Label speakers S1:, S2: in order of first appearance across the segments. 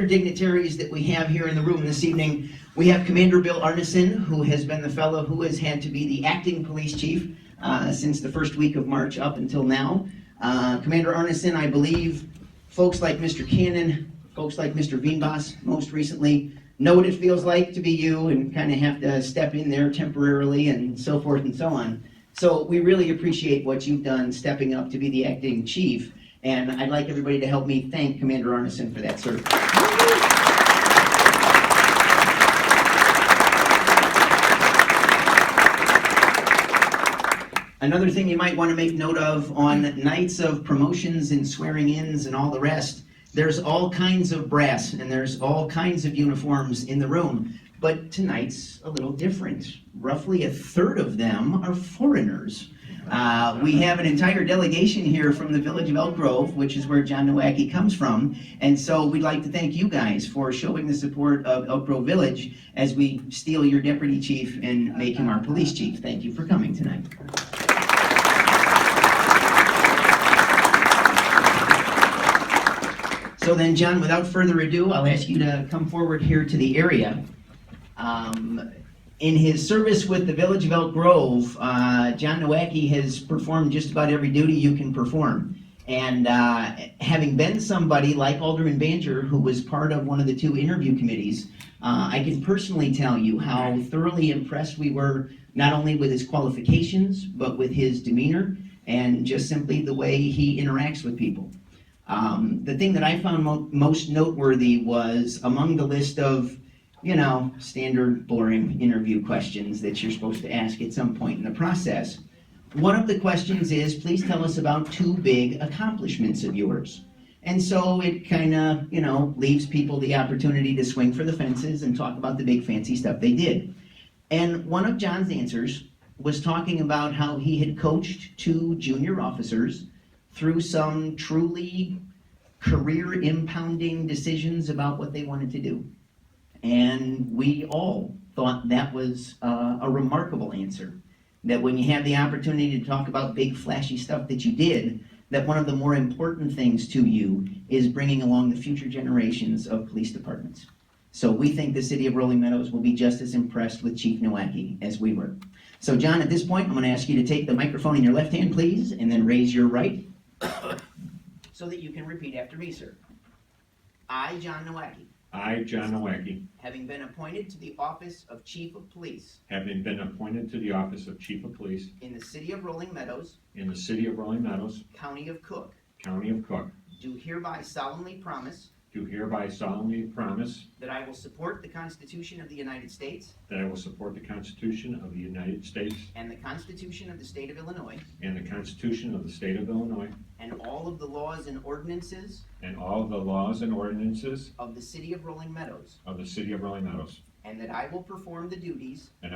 S1: Dignitaries that we have here in the room this evening. We have Commander Bill Arneson, who has been the fellow who has had to be the acting police chief since the first week of March up until now. Commander Arneson, I believe folks like Mr. Cannon, folks like Mr. Veenbos most recently know what it feels like to be you and kind of have to step in there temporarily and so forth and so on. So we really appreciate what you've done stepping up to be the acting chief. And I'd like everybody to help me thank Commander Arneson for that, sir. Another thing you might want to make note of on nights of promotions and swearing-ins and all the rest, there's all kinds of brass and there's all kinds of uniforms in the room. But tonight's a little different. Roughly a third of them are foreigners. We have an entire delegation here from the village of Elk Grove, which is where John Nowacki comes from, and so we'd like to thank you guys for showing the support of Elk Grove Village as we steal your deputy chief and make him our police chief. Thank you for coming tonight. So then, John, without further ado, I'll ask you to come forward here to the area. In his service with the village of Elk Grove, John Nowacki has performed just about every duty you can perform. And having been somebody like Alderman Banjer, who was part of one of the two interview committees, I can personally tell you how thoroughly impressed we were, not only with his qualifications, but with his demeanor and just simply the way he interacts with people. The thing that I found most noteworthy was among the list of standard boring interview questions that you're supposed to ask at some point in the process. One of the questions is, please tell us about two big accomplishments of yours. And so it kind of, leaves people the opportunity to swing for the fences and talk about the big fancy stuff they did. And one of John's answers was talking about how he had coached two junior officers through some truly career-impounding decisions about what they wanted to do. And we all thought that was a remarkable answer. That when you have the opportunity to talk about big flashy stuff that you did, that one of the more important things to you is bringing along the future generations of police departments. So we think the city of Rolling Meadows will be just as impressed with Chief Nowacki as we were. So John, at this point, I'm going to ask you to take the microphone in your left hand, please, and then raise your right so that you can repeat after me, sir. I, John Nowacki.
S2: I, John Nowacki,
S1: having been appointed to the office of Chief of Police
S2: having been appointed to the office of Chief of Police
S1: in the city of Rolling Meadows,
S2: in the city of Rolling Meadows,
S1: county of Cook,
S2: county of Cook,
S1: do hereby solemnly promise
S2: that
S1: I will support the Constitution of the United States
S2: I will support the Constitution of the United States
S1: and the Constitution of the state of Illinois
S2: and the Constitution of the state of Illinois
S1: and all of the laws and ordinances
S2: and all of the laws and ordinances
S1: of the city of Rolling Meadows,
S2: of the city of Rolling Meadows,
S1: and that I will perform the duties
S2: of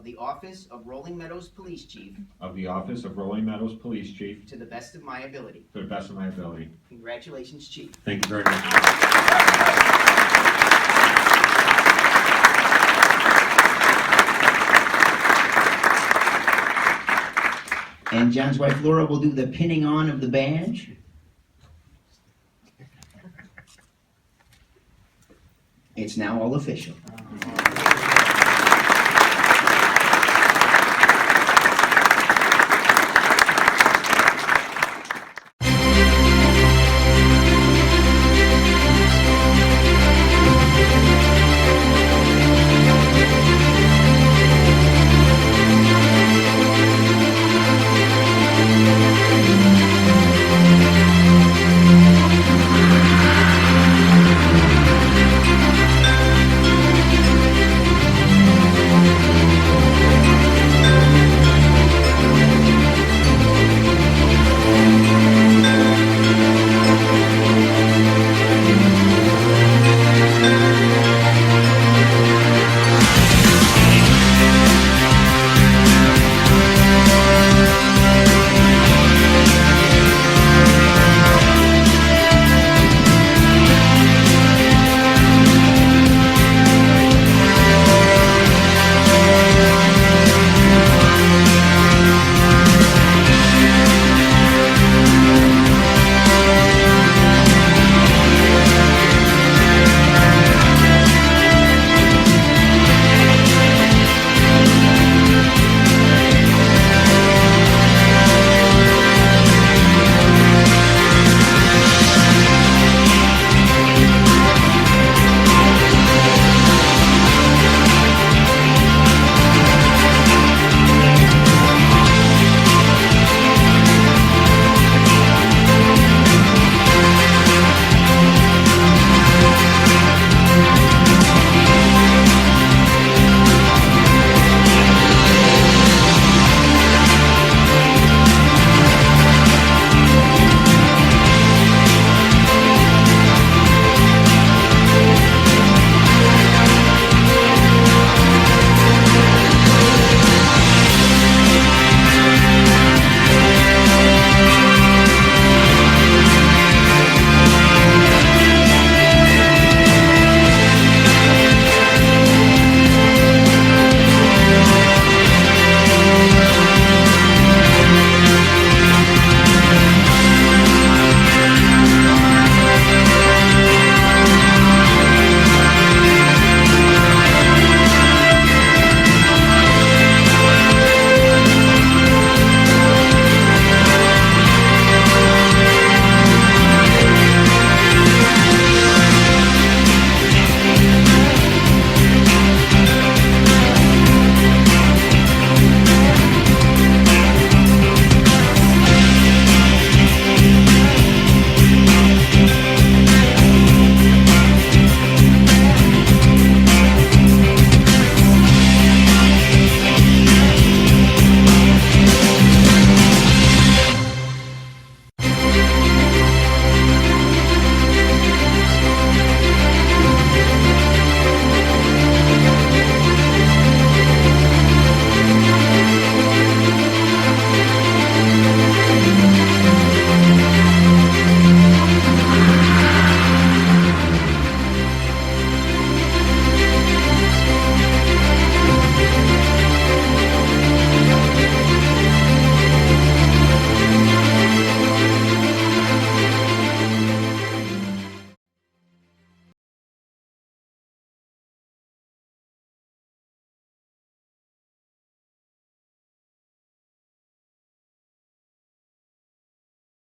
S1: the office of Rolling Meadows Police Chief
S2: of the office of Rolling Meadows Police Chief
S1: to the best of my ability.
S2: to the best of my ability.
S1: Congratulations, Chief.
S2: Thank you very much.
S1: And John's wife Laura will do the pinning on of the badge. It's now all official.